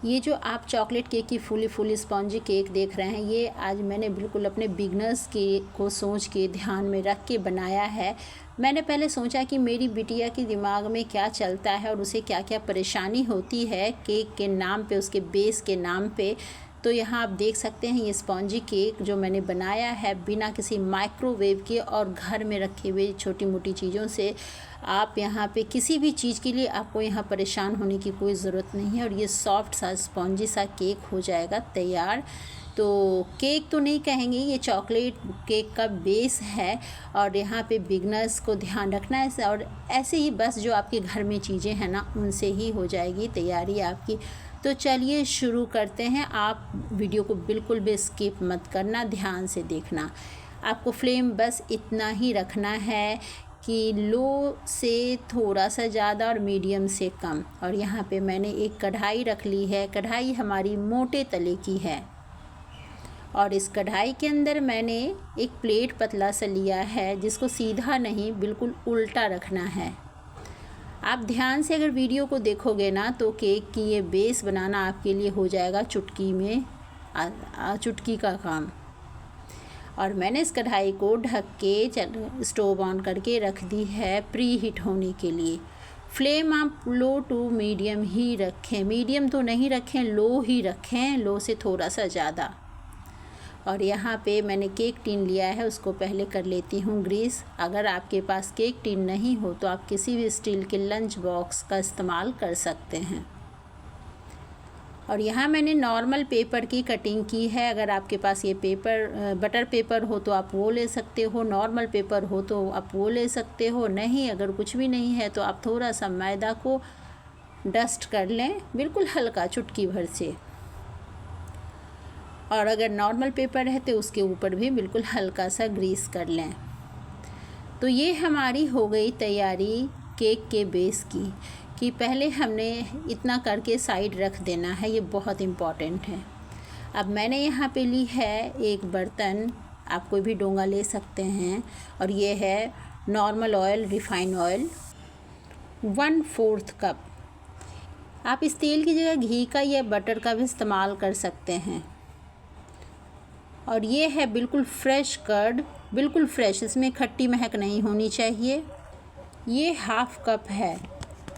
ये जो आप चॉकलेट केक की फुली स्पॉन्जी केक देख रहे हैं, ये आज मैंने बिल्कुल अपने बिगनर्स के को सोच के ध्यान में रख के बनाया है। मैंने पहले सोचा कि मेरी बिटिया के दिमाग में क्या चलता है और उसे क्या क्या परेशानी होती है केक के नाम पे, उसके बेस के नाम पे। तो यहाँ आप देख सकते हैं ये स्पॉन्जी केक जो मैंने बनाया है बिना किसी माइक्रोवेव के और घर में रखे हुए छोटी मोटी चीज़ों से। आप यहाँ पे किसी भी चीज़ के लिए आपको यहाँ परेशान होने की कोई ज़रूरत नहीं है और ये सॉफ्ट सा स्पॉन्जी सा केक हो जाएगा तैयार। तो केक तो नहीं कहेंगे, ये चॉकलेट केक का बेस है और यहाँ पे बिगनर्स को ध्यान रखना है और ऐसे ही बस जो आपके घर में चीज़ें हैं ना उनसे ही हो जाएगी तैयारी आपकी। तो चलिए शुरू करते हैं। आप वीडियो को बिल्कुल भी स्किप मत करना, ध्यान से देखना। आपको फ्लेम बस इतना ही रखना है कि लो से थोड़ा सा ज़्यादा और मीडियम से कम। और यहाँ पे मैंने एक कढ़ाई रख ली है। कढ़ाई हमारी मोटे तले की है और इस कढ़ाई के अंदर मैंने एक प्लेट पतला सा लिया है जिसको सीधा नहीं बिल्कुल उल्टा रखना है। आप ध्यान से अगर वीडियो को देखोगे ना तो केक की ये बेस बनाना आपके लिए हो जाएगा चुटकी में चुटकी का काम। और मैंने इस कढ़ाई को ढक के स्टोव ऑन करके रख दी है प्री हीट होने के लिए। फ्लेम आप लो टू मीडियम ही रखें, मीडियम तो नहीं रखें, लो ही रखें, लो से थोड़ा सा ज़्यादा। और यहाँ पे मैंने केक टिन लिया है, उसको पहले कर लेती हूँ ग्रीस। अगर आपके पास केक टिन नहीं हो तो आप किसी भी स्टील के लंच बॉक्स का इस्तेमाल कर सकते हैं। और यहाँ मैंने नॉर्मल पेपर की कटिंग की है। अगर आपके पास ये पेपर बटर पेपर हो तो आप वो ले सकते हो, नॉर्मल पेपर हो तो आप वो ले सकते हो। नहीं, अगर कुछ भी नहीं है तो आप थोड़ा सा मैदा को डस्ट कर लें, बिल्कुल हल्का, चुटकी भर से। और अगर नॉर्मल पेपर है तो उसके ऊपर भी बिल्कुल हल्का सा ग्रीस कर लें। तो ये हमारी हो गई तैयारी केक के बेस की, कि पहले हमने इतना करके साइड रख देना है, ये बहुत इम्पॉर्टेंट है। अब मैंने यहाँ पे ली है एक बर्तन, आप कोई भी डोंगा ले सकते हैं, और ये है normal oil, refined oil 1/4 cup. आप इस तेल की जगह घी का या बटर का भी इस्तेमाल कर सकते हैं। और ये है बिल्कुल फ्रेश कर्ड, बिल्कुल फ्रेश, इसमें खट्टी महक नहीं होनी चाहिए। ये 1/2 कप है।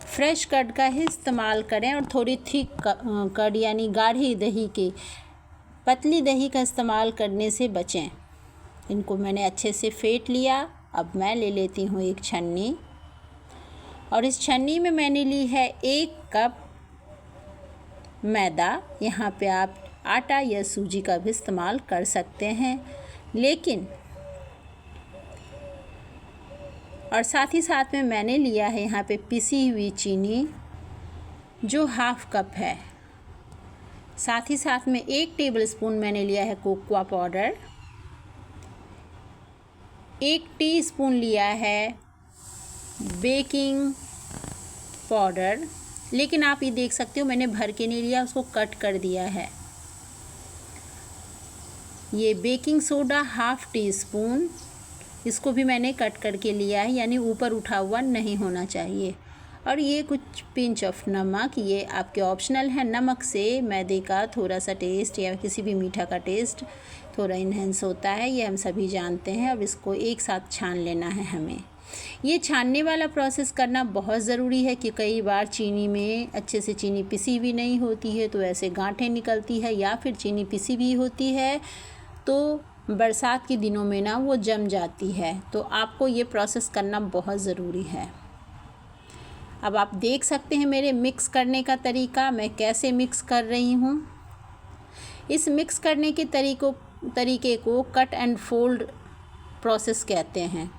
फ्रेश कर्ड का ही इस्तेमाल करें और थोड़ी थिक कर्ड यानी गाढ़ी दही के, पतली दही का इस्तेमाल करने से बचें। इनको मैंने अच्छे से फेंट लिया। अब मैं ले लेती हूँ एक छन्नी और इस छन्नी में मैंने ली है 1 कप मैदा। यहाँ पे आप आटा या सूजी का भी इस्तेमाल कर सकते हैं, लेकिन और साथ ही साथ में मैंने लिया है यहाँ पे पिसी हुई चीनी जो 1/2 कप है। साथ ही साथ में 1 टेबलस्पून मैंने लिया है कोकोआ पाउडर, 1 टीस्पून लिया है बेकिंग पाउडर। लेकिन आप ये देख सकते हो मैंने भर के नहीं लिया, उसको कट कर दिया है। ये बेकिंग सोडा 1/2 टीस्पून, इसको भी मैंने कट करके लिया है, यानी ऊपर उठा हुआ नहीं होना चाहिए। और ये कुछ पिंच ऑफ नमक, ये आपके ऑप्शनल है। नमक से मैदे का थोड़ा सा टेस्ट या किसी भी मीठा का टेस्ट थोड़ा इन्हेंस होता है, ये हम सभी जानते हैं। अब इसको एक साथ छान लेना है हमें। ये छानने वाला प्रोसेस करना बहुत ज़रूरी है कि कई बार चीनी में अच्छे से चीनी पिसी हुई नहीं होती है तो ऐसे गांठें निकलती है, या फिर चीनी पिसी हुई होती है तो बरसात के दिनों में ना वो जम जाती है। तो आपको ये प्रोसेस करना बहुत ज़रूरी है। अब आप देख सकते हैं मेरे मिक्स करने का तरीका, मैं कैसे मिक्स कर रही हूँ। इस मिक्स करने के तरीके को कट एंड फोल्ड प्रोसेस कहते हैं।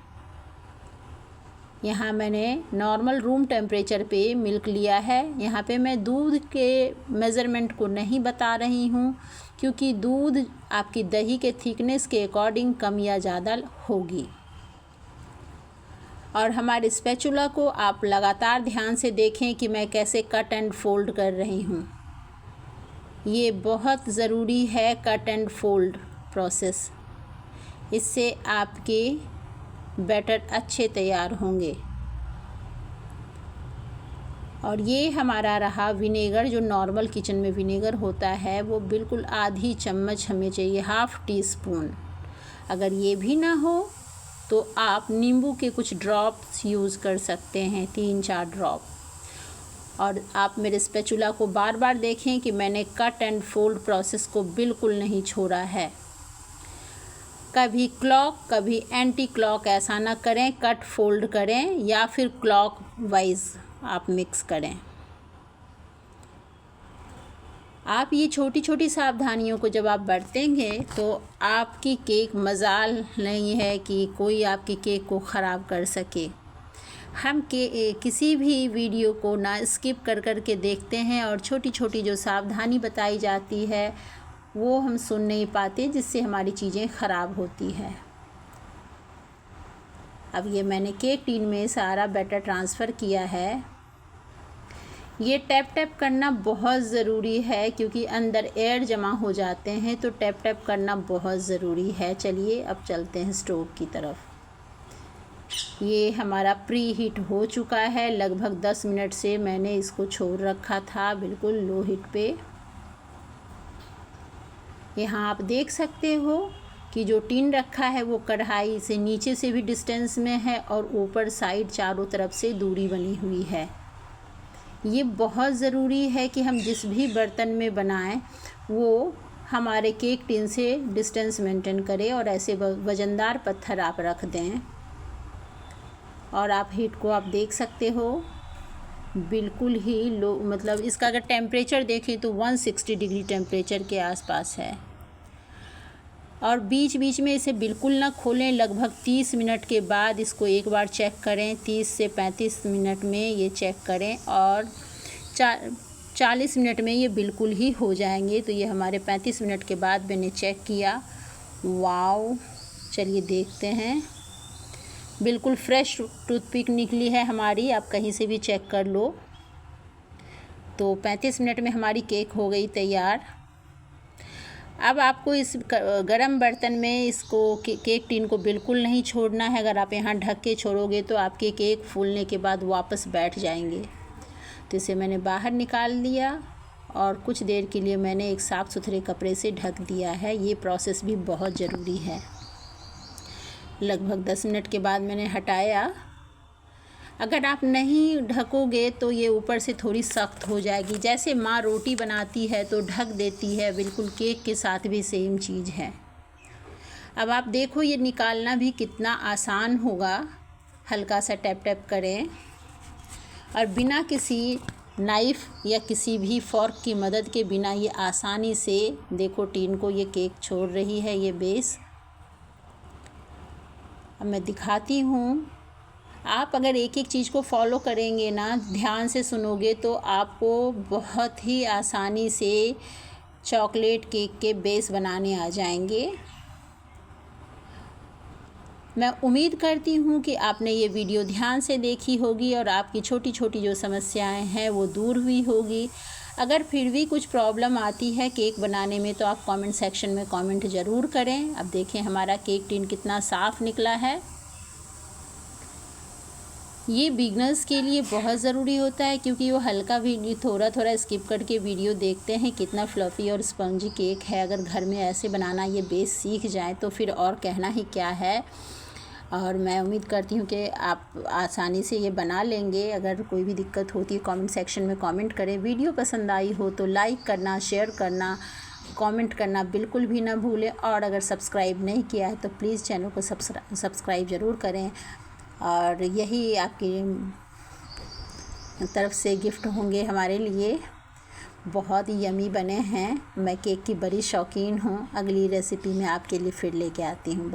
यहाँ मैंने नॉर्मल रूम टेम्परेचर पे मिल्क लिया है। यहाँ पे मैं दूध के मेज़रमेंट को नहीं बता रही हूँ, क्योंकि दूध आपकी दही के थिकनेस के अकॉर्डिंग कम या ज़्यादा होगी। और हमारे स्पैचुला को आप लगातार ध्यान से देखें कि मैं कैसे कट एंड फोल्ड कर रही हूँ। ये बहुत ज़रूरी है, कट एंड फोल्ड प्रोसेस। इससे आपके बैटर अच्छे तैयार होंगे। और ये हमारा रहा विनेगर, जो नॉर्मल किचन में विनेगर होता है वो बिल्कुल आधी चम्मच हमें चाहिए, हाफ़ टी स्पून। अगर ये भी ना हो तो आप नींबू के कुछ ड्रॉप्स यूज़ कर सकते हैं, 3-4 ड्रॉप। और आप मेरे स्पैचुला को बार बार देखें कि मैंने कट एंड फोल्ड प्रोसेस को बिल्कुल नहीं छोड़ा है। कभी क्लॉक कभी एंटी क्लॉक ऐसा ना करें, कट फोल्ड करें या फिर क्लॉक वाइज आप मिक्स करें। आप ये छोटी छोटी सावधानियों को जब आप बरतेंगे तो आपकी केक मजाल नहीं है कि कोई आपकी केक को ख़राब कर सके। हम किसी भी वीडियो को ना स्किप कर के देखते हैं और छोटी छोटी जो सावधानी बताई जाती है वो हम सुन नहीं पाते, जिससे हमारी चीज़ें ख़राब होती है। अब ये मैंने केक टिन में सारा बैटर ट्रांसफ़र किया है। ये टैप टैप करना बहुत ज़रूरी है क्योंकि अंदर एयर जमा हो जाते हैं, तो टैप टैप करना बहुत ज़रूरी है। चलिए अब चलते हैं स्टोव की तरफ। ये हमारा प्री हीट हो चुका है। लगभग 10 मिनट से मैंने इसको छोड़ रखा था बिल्कुल लो हीट पे। यहाँ आप देख सकते हो कि जो टिन रखा है वो कढ़ाई से नीचे से भी डिस्टेंस में है और ऊपर साइड चारों तरफ से दूरी बनी हुई है। ये बहुत ज़रूरी है कि हम जिस भी बर्तन में बनाएं वो हमारे केक टिन से डिस्टेंस मेंटेन करें और ऐसे वज़नदार पत्थर आप रख दें। और आप हीट को आप देख सकते हो बिल्कुल ही लो, मतलब इसका अगर टेम्परेचर देखें तो 160 डिग्री टेम्परेचर के आसपास है। और बीच बीच में इसे बिल्कुल ना खोलें। लगभग 30 मिनट के बाद इसको एक बार चेक करें। 30 से 35 मिनट में ये चेक करें और 40 मिनट में ये बिल्कुल ही हो जाएंगे। तो ये हमारे 35 मिनट के बाद मैंने चेक किया। वाओ, चलिए देखते हैं। बिल्कुल फ्रेश टूथपिक निकली है हमारी, आप कहीं से भी चेक कर लो। तो 35 मिनट में हमारी केक हो गई तैयार। अब आपको इस गरम बर्तन में इसको केक टिन को बिल्कुल नहीं छोड़ना है। अगर आप यहाँ ढक के छोड़ोगे तो आपके केक फूलने के बाद वापस बैठ जाएंगे। तो इसे मैंने बाहर निकाल लिया और कुछ देर के लिए मैंने एक साफ़ सुथरे कपड़े से ढक दिया है। ये प्रोसेस भी बहुत ज़रूरी है। लगभग 10 मिनट के बाद मैंने हटाया। अगर आप नहीं ढकोगे तो ये ऊपर से थोड़ी सख्त हो जाएगी। जैसे माँ रोटी बनाती है तो ढक देती है, बिल्कुल केक के साथ भी सेम चीज़ है। अब आप देखो ये निकालना भी कितना आसान होगा। हल्का सा टैप टैप करें और बिना किसी नाइफ़ या किसी भी फॉर्क की मदद के बिना ये आसानी से देखो टिन को ये केक छोड़ रही है, ये बेस। अब मैं दिखाती हूँ। आप अगर एक एक चीज़ को फॉलो करेंगे ना, ध्यान से सुनोगे, तो आपको बहुत ही आसानी से चॉकलेट केक के बेस बनाने आ जाएंगे। मैं उम्मीद करती हूँ कि आपने ये वीडियो ध्यान से देखी होगी और आपकी छोटी छोटी जो समस्याएं हैं वो दूर हुई होगी। अगर फिर भी कुछ प्रॉब्लम आती है केक बनाने में तो आप कमेंट सेक्शन में कमेंट ज़रूर करें। अब देखें हमारा केक टिन कितना साफ़ निकला है। ये बिगनर्स के लिए बहुत ज़रूरी होता है क्योंकि वो हल्का भी थोड़ा थोड़ा स्किप करके वीडियो देखते हैं। कितना फ्लफ़ी और स्पंजी केक है। अगर घर में ऐसे बनाना ये बेस सीख जाएं तो फिर और कहना ही क्या है। और मैं उम्मीद करती हूँ कि आप आसानी से ये बना लेंगे। अगर कोई भी दिक्कत होती है कमेंट सेक्शन में कमेंट करें। वीडियो पसंद आई हो तो लाइक करना, शेयर करना, कमेंट करना बिल्कुल भी ना भूलें। और अगर सब्सक्राइब नहीं किया है तो प्लीज़ चैनल को सब्सक्राइब ज़रूर करें। और यही आपकी तरफ से गिफ्ट होंगे हमारे लिए। बहुत ही यमी बने हैं। मैं केक की बड़ी शौकीन हूँ। अगली रेसिपी में आपके लिए फिर लेके आती हूँ।